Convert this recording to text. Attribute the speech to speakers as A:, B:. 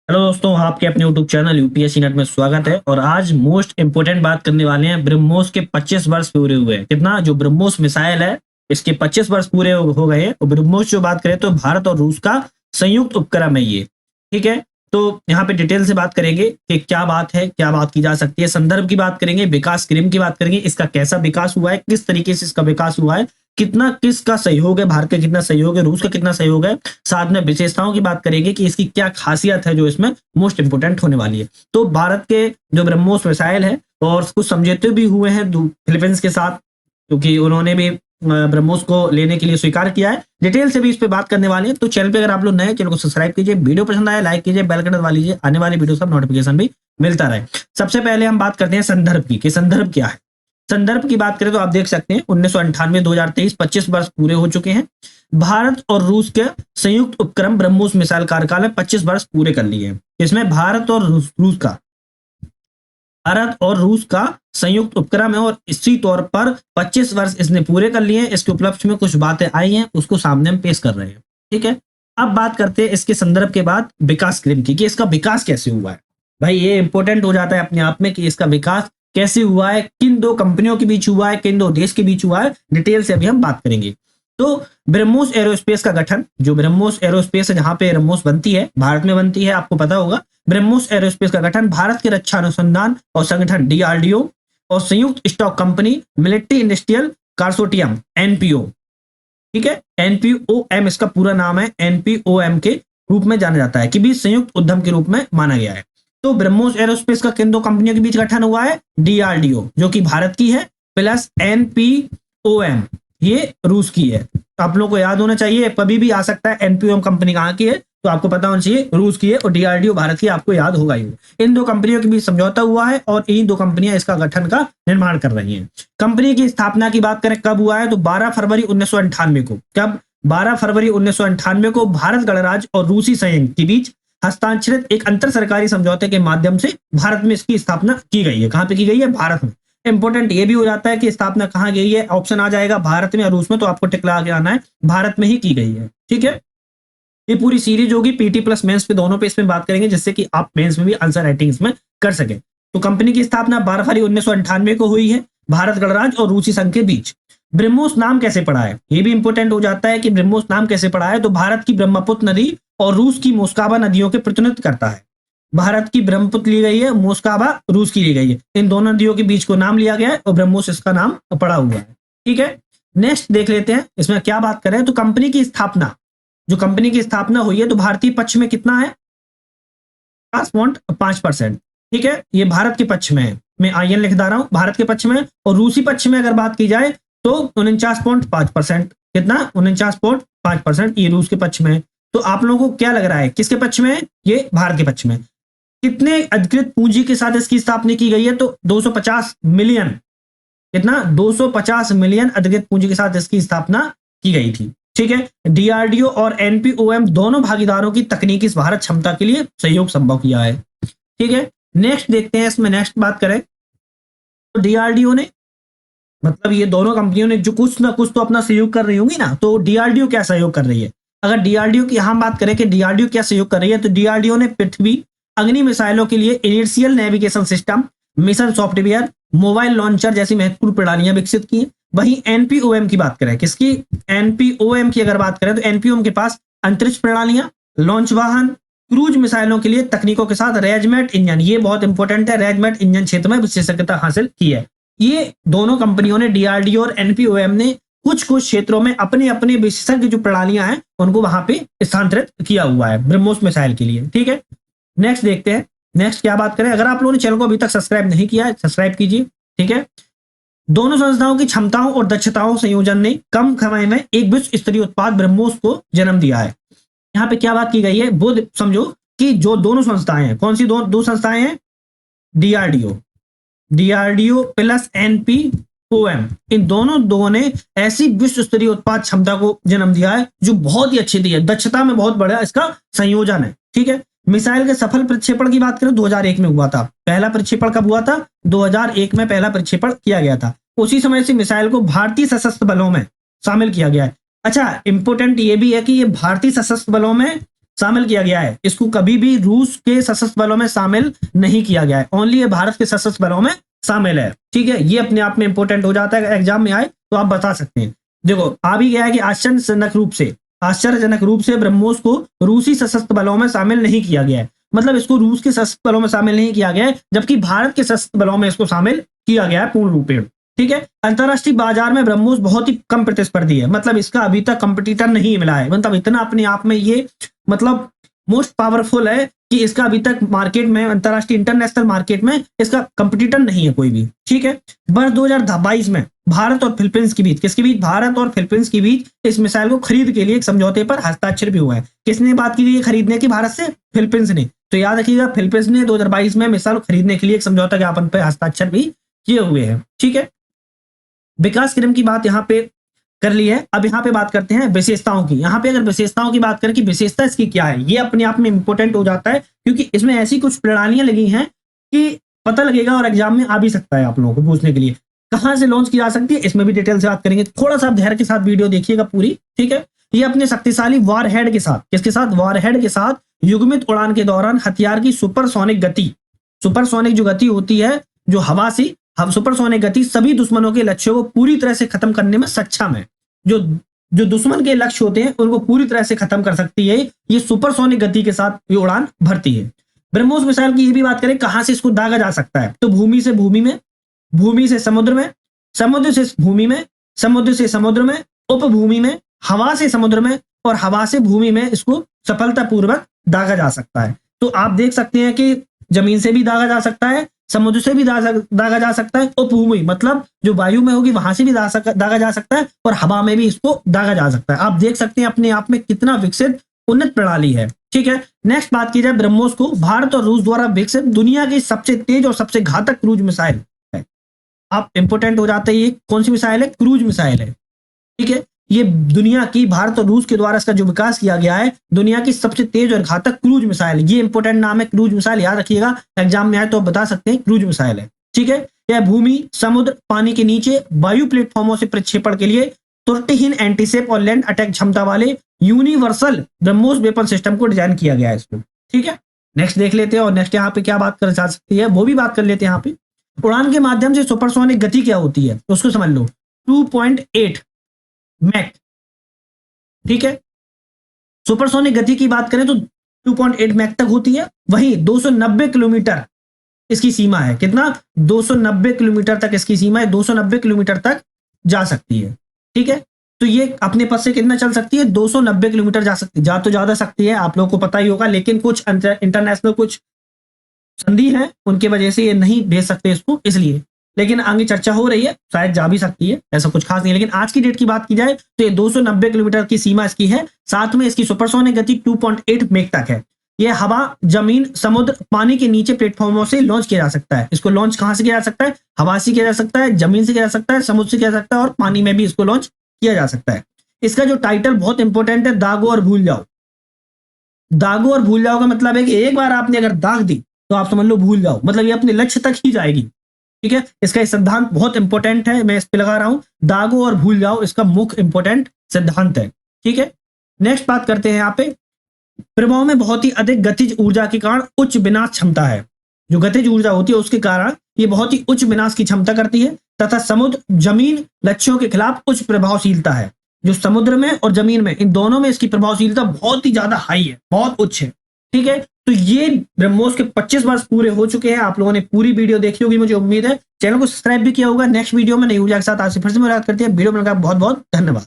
A: Hello दोस्तों, आपके अपने यूट्यूब चैनल यूपीएससी नेट में स्वागत है। और आज मोस्ट इंपोर्टेंट बात करने वाले हैं। ब्रह्मोस के 25 वर्ष पूरे हुए हैं। कितना? जो ब्रह्मोस मिसाइल है इसके 25 वर्ष पूरे हो गए हैं। और ब्रह्मोस जो बात करें तो भारत और रूस का संयुक्त उपक्रम है ये। ठीक है, तो यहाँ पे डिटेल से बात करेंगे कि क्या बात है, क्या बात की जा सकती है। संदर्भ की बात करेंगे, विकास क्रम की बात करेंगे, इसका कैसा विकास हुआ है, किस तरीके से इसका विकास हुआ है, कितना किसका सहयोग है, भारत का कितना सहयोग है, रूस का कितना सहयोग है। साथ में विशेषताओं की बात करेंगे कि इसकी क्या खासियत है जो इसमें मोस्ट इंपोर्टेंट होने वाली है। तो भारत के जो ब्रह्मोस मिसाइल है और कुछ समझौते भी हुए हैं फिलीपींस के साथ, क्योंकि उन्होंने भी ब्रह्मोस को लेने के लिए स्वीकार किया है। डिटेल से भी इस पे बात करने वाले हैं। तो चैनल पे अगर आप लोग नए, चैनल को सब्सक्राइब कीजिए, वीडियो पसंद आए लाइक कीजिए, बेल बटन दबा लीजिए, आने वाली वीडियो का नोटिफिकेशन भी मिलता रहे। सबसे पहले हम बात करते हैं संदर्भ की कि संदर्भ क्या है। संदर्भ की बात करें तो आप देख सकते हैं 1998 2023 25 वर्ष पूरे हो चुके हैं। भारत और रूस के संयुक्त उपक्रम ब्रह्मोस मिसाइल कार्यकाल में 25 वर्ष पूरे कर लिए हैं। इसमें भारत और रूस का संयुक्त उपक्रम है और इसी तौर पर 25 वर्ष इसने पूरे कर लिए हैं। इसके उपलक्ष्य में कुछ बातें आई हैं, उसको सामने हम पेश कर रहे हैं। ठीक है, अब बात करते हैं इसके संदर्भ के बाद विकास क्रम की कि इसका विकास कैसे हुआ है। भाई ये इंपॉर्टेंट हो जाता है अपने आप में कि इसका विकास कैसे हुआ है, किन दो कंपनियों के बीच हुआ है, किन दो देश के बीच हुआ है, डिटेल से अभी हम बात करेंगे। तो ब्रह्मोस एरोस्पेस का गठन, जो ब्रह्मोस एरोस्पेस है जहां पे ब्रह्मोस बनती है, भारत में बनती है, आपको पता होगा। ब्रह्मोस एरोस्पेस का गठन भारत के रक्षा अनुसंधान और संगठन डीआरडीओ और संयुक्त stock company military industrial consortium NPO, ठीक है, एनपीओएम इसका पूरा नाम है, एनपीओएम के रूप में जाना जाता है कि भी संयुक्त उद्यम के रूप में माना गया है। तो ब्रह्मोस एरोस्पेस का किन दो कंपनियों के बीच गठन हुआ है? डीआरडीओ जो कि भारत की है, प्लस एनपीओएम ये रूस की है। तो आप लोगों को याद होना चाहिए, कभी भी आ सकता है एनपीओएम कंपनी कहाँ की है, तो आपको पता होना चाहिए रूस की है, और डीआरडीओ भारत की, आपको याद होगा ही। इन दो कंपनियों के बीच समझौता हुआ है और इन दो कंपनियां इसका गठन का निर्माण कर रही हैं। कंपनी की स्थापना की बात करें कब हुआ है, तो 12 फरवरी 1998 को। कब? 12 फरवरी 1998 को भारत गणराज्य और रूसी संयुक्त के बीच हस्ताक्षरित एक अंतर सरकारी समझौते के माध्यम से भारत में इसकी स्थापना की गई है। कहां पे की गई है? भारत में। इंपोर्टेंट ये भी हो जाता है कि स्थापना कहां गई है, ऑप्शन आ जाएगा भारत में या रूस में, तो आपको टिक लगा के आना है भारत में ही की गई है। ठीक है, ये पूरी सीरीज होगी पीटी प्लस मेंस पे, दोनों पे इसमें बात करेंगे जिससे कि आप मेंस में भी आंसर राइटिंग इसमें कर सके। तो कंपनी की स्थापना 12 फरवरी 1998 को हुई है भारत गणराज्य और रूसी संघ के बीच। ब्रह्मोस नाम कैसे पड़ा है, ये भी इंपोर्टेंट हो जाता है कि ब्रह्मोस नाम कैसे पड़ा है। तो भारत की ब्रह्मपुत्र नदी और रूस की मोस्काबा नदियों के प्रतिनिधित्व करता है। भारत की ब्रह्मपुत्र ली गई है, मोस्काबा रूस की ली गई है, इन दोनों नदियों के बीच को नाम लिया गया है और ब्रह्मोस इसका नाम पड़ा हुआ है। ठीक है, नेक्स्ट देख लेते हैं इसमें क्या बात करें। तो कंपनी की स्थापना, जो कंपनी की स्थापना हुई है, तो भारतीय पक्ष में कितना है? 5.5%। ठीक है, ये भारत के पक्ष में है, मैं आईएन लिख दे रहा हूं, भारत के पक्ष में। और रूसी पक्ष में अगर बात की जाए तो 49.5%। कितना? 49.5%, ये रूस के पक्ष में है। तो आप लोगों को क्या लग रहा है किसके पक्ष में है? ये भारत के पक्ष में। कितने अधिकृत पूंजी के साथ इसकी स्थापना की गई है? तो 250 मिलियन। कितना? 250 मिलियन अधिकृत पूंजी के साथ इसकी स्थापना की गई थी। ठीक है, डीआरडीओ और एनपीओएम दोनों भागीदारों की तकनीकी भारत क्षमता के लिए सहयोग संभव किया है। ठीक है, नेक्स्ट देखते हैं इसमें। नेक्स्ट बात करें तो डीआरडीओ ने, मतलब ये दोनों कंपनियों ने जो कुछ ना कुछ तो अपना सहयोग कर रही होंगी ना, तो डीआरडीओ क्या सहयोग कर रही है? अगर डीआरडीओ की हम बात करें कि डीआरडीओ क्या सहयोग कर रही है, तो डीआरडीओ ने पृथ्वी अग्नि मिसाइलों के लिए initial navigation system, mission software, mobile launcher जैसी महत्वपूर्ण प्रणालियां विकसित की। वहीं एनपीओएम की बात करें, किसकी? एनपीओएम की अगर बात करें तो एनपीओएम के पास अंतरिक्ष प्रणालियां, लॉन्च वाहन, क्रूज मिसाइलों के लिए तकनीकों के साथ रेजमेट इंजन, ये बहुत इंपॉर्टेंट है, रेजमेट इंजन क्षेत्र में विशेषज्ञता हासिल की है। ये दोनों कंपनियों ने, डीआरडीओ और एनपीओएम ने, कुछ कुछ क्षेत्रों में अपने अपने विशेषज्ञ जो प्रणालियां हैं उनको वहां पे स्थानांतरित किया हुआ है ब्रह्मोस मिसाइल के लिए। ठीक है, नेक्स्ट देखते हैं। नेक्स्ट क्या बात करें, अगर आप लोगों ने चैनल को अभी तक सब्सक्राइब नहीं किया है, सब्सक्राइब कीजिए। ठीक है, दोनों संस्थाओं की क्षमताओं और दक्षताओं संयोजन ने कम समय में एक विश्व स्तरीय उत्पाद ब्रह्मोस को जन्म दिया है। यहाँ पे क्या बात की गई है वो समझो कि जो दोनों संस्थाएं हैं, कौन सी दो संस्थाएं हैं? डीआरडीओ प्लस एनपीओएम, इन दोनों ने ऐसी विश्व स्तरीय उत्पाद क्षमता को जन्म दिया है जो बहुत ही अच्छी दी है, दक्षता में बहुत बड़ा इसका संयोजन है। ठीक है, मिसाइल के सफल प्रक्षेपण की बात करें 2001 में हुआ था। पहला प्रक्षेपण कब हुआ था? 2001 में पहला प्रक्षेपण किया गया था। उसी समय से मिसाइल को भारतीय सशस्त्र बलों में शामिल किया गया है। अच्छा, इंपोर्टेंट ये भी है कि ये भारतीय सशस्त्र बलों में शामिल किया गया है। इसको कभी भी रूस के सशस्त्र बलों में शामिल नहीं किया गया है, ओनली ये भारत के सशस्त्र बलों में शामिल है। ठीक है, ये अपने आप में इंपॉर्टेंट हो जाता है, एग्जाम में आए तो आप बता सकते हैं। देखो आ भी गया है कि आश्चर्यजनक रूप से ब्रह्मोस को रूसी सशस्त्र बलों में शामिल नहीं किया गया है। मतलब इसको रूस के सशस्त्र बलों में शामिल नहीं किया गया है, जबकि भारत के सशस्त्र बलों में इसको शामिल किया गया है पूर्ण रूपेण। ठीक है, अंतरराष्ट्रीय बाजार में ब्रह्मोस बहुत ही कम प्रतिस्पर्धी है, मतलब इसका अभी तक कंपटीटर नहीं मिला है। मतलब इतना अपने आप में ये मतलब मोस्ट पावरफुल है कि इसका अभी तक मार्केट में, अंतरराष्ट्रीय इंटरनेशनल मार्केट में इसका कंपटीटर नहीं है कोई भी। ठीक है, वर्ष 2022 में भारत और फिलीपींस के बीच, किसके बीच? भारत और फिलीपींस के बीच इस मिसाइल को खरीद के लिए एक समझौते पर हस्ताक्षर भी हुआ है। किसने बात की है खरीदने की? भारत से फिलीपींस ने। तो याद रखिएगा, फिलीपींस ने 2022 में मिसाइल खरीदने के लिए एक समझौता ज्ञापन पर हस्ताक्षर भी किए हुए हैं। ठीक है, विकास क्रम की बात यहाँ पे कर ली है। अब यहाँ पे बात करते हैं विशेषताओं की। यहाँ पे अगर विशेषताओं की बात करें कि विशेषता इसकी क्या है, ये अपने आप में इंपॉर्टेंट हो जाता है, क्योंकि इसमें ऐसी कुछ प्रणालियां लगी हैं कि पता लगेगा और एग्जाम में आ भी सकता है आप लोगों को पूछने के लिए। कहाँ से लॉन्च की जा सकती है, इसमें भी डिटेल से बात करेंगे। थोड़ा सा धैर्य के साथ वीडियो देखिएगा पूरी। ठीक है, ये अपने शक्तिशाली वॉरहेड के साथ, किसके साथ? वॉरहेड के साथ युग्मित उड़ान के दौरान हथियार की सुपरसोनिक गति, सुपरसोनिक जो गति होती है, जो हवा से, हम सुपरसोनिक गति सभी दुश्मनों के लक्ष्यों को पूरी तरह से खत्म करने में सक्षम है। जो दुश्मन के लक्ष्य होते हैं उनको पूरी तरह से खत्म कर सकती है, ये सुपरसोनिक गति के साथ ये उड़ान भरती है। ब्रह्मोस मिसाइल की ये भी बात करें कहां से इसको दागा जा सकता है, तो भूमि से भूमि में, भूमि से समुद्र में, समुद्र से भूमि में, समुद्र से समुद्र में, उपभूमि में, हवा से समुद्र में और हवा से भूमि में इसको सफलतापूर्वक दागा जा सकता है। तो आप देख सकते हैं कि जमीन से भी दागा जा सकता है, समुद्र से भी दागा जा सकता है, उपभूमि मतलब जो वायु में होगी वहां से भी दागा जा सकता है, और हवा में भी इसको दागा जा सकता है। आप देख सकते हैं अपने आप में कितना विकसित उन्नत प्रणाली है। ठीक है, नेक्स्ट बात की जाए ब्रह्मोस को, भारत और रूस द्वारा विकसित दुनिया की सबसे तेज और सबसे घातक क्रूज मिसाइल है। आप इंपोर्टेंट हो जाते हैं, ये कौन सी मिसाइल है? क्रूज मिसाइल है। ठीक है, ये दुनिया की, भारत और रूस के द्वारा इसका जो विकास किया गया है, दुनिया की सबसे तेज और घातक क्रूज मिसाइल। ये इंपोर्टेंट नाम है क्रूज मिसाइल, याद रखिएगा, एग्जाम में आए तो आप बता सकते हैं क्रूज मिसाइल है। ठीक है, यह भूमि, समुद्र, पानी के नीचे, वायु प्लेटफॉर्मों से प्रक्षेपण के लिए त्रुटिहीन एंटीसेप और लैंड अटैक क्षमता वाले यूनिवर्सल ब्रह्मोस वेपन सिस्टम को डिजाइन किया गया है इसको। ठीक है, नेक्स्ट देख लेते हैं, और नेक्स्ट यहाँ पे क्या बात कर जा सकती है वो भी बात कर लेते हैं। यहाँ पे उड़ान के माध्यम से सुपरसोनिक गति क्या होती है उसको समझ लो, 2.8 मैक। ठीक है, सुपरसोनिक गति की बात करें तो 2.8 मैक तक होती है। वहीं 290 किलोमीटर इसकी सीमा है। कितना? 290 किलोमीटर तक इसकी सीमा है, 290 किलोमीटर तक जा सकती है। ठीक है, तो ये अपने पद से कितना चल सकती है? 290 किलोमीटर जा सकती है। जा तो ज्यादा सकती है, आप लोगों को पता ही होगा, लेकिन कुछ इंटरनेशनल कुछ संधि है, उनके वजह से ये नहीं भेज सकते इसको, इसलिए। लेकिन आगे चर्चा हो रही है, शायद जा भी सकती है, ऐसा कुछ खास नहीं। लेकिन आज की डेट की बात की जाए तो ये 290 किलोमीटर की सीमा इसकी है। साथ में इसकी सुपरसोनिक गति 2.8 मेक तक है। यह हवा, जमीन, समुद्र, पानी के नीचे प्लेटफॉर्मों से लॉन्च किया जा सकता है। इसको लॉन्च कहां से किया जा सकता है? हवा से किया जा सकता है, जमीन से किया जा सकता है, समुद्र से किया जा सकता है, और पानी में भी इसको लॉन्च किया जा सकता है। इसका जो टाइटल बहुत इंपॉर्टेंट है, दागो और भूल जाओ। दागो और भूल जाओ का मतलब है कि एक बार आपने अगर दाग दी तो आप समझ लो भूल जाओ, मतलब ये अपने लक्ष्य तक ही जाएगी। ठीक है, इसका सिद्धांत बहुत इंपॉर्टेंट है, मैं इस पे लगा रहा हूं, दागो और भूल जाओ, इसका मुख्य इंपॉर्टेंट सिद्धांत है। ठीक है, नेक्स्ट बात करते हैं। यहाँ पे प्रभाव में बहुत ही अधिक गतिज ऊर्जा के कारण उच्च विनाश क्षमता है। जो गतिज ऊर्जा होती है उसके कारण ये बहुत ही उच्च विनाश की क्षमता करती है, तथा समुद्र, जमीन, लक्ष्यों के खिलाफ उच्च प्रभावशीलता है। जो समुद्र में और जमीन में, इन दोनों में इसकी प्रभावशीलता बहुत ही ज्यादा हाई है, बहुत उच्च है। ठीक है, तो ये ब्रह्मोस के 25 वर्ष पूरे हो चुके हैं। आप लोगों ने पूरी वीडियो देखी होगी, मुझे उम्मीद है। चैनल को सब्सक्राइब भी किया होगा। नेक्स्ट वीडियो में नई ऊर्जा के साथ आपसे फिर से मुलाकात करते हैं। वीडियो बनाकर बहुत बहुत धन्यवाद।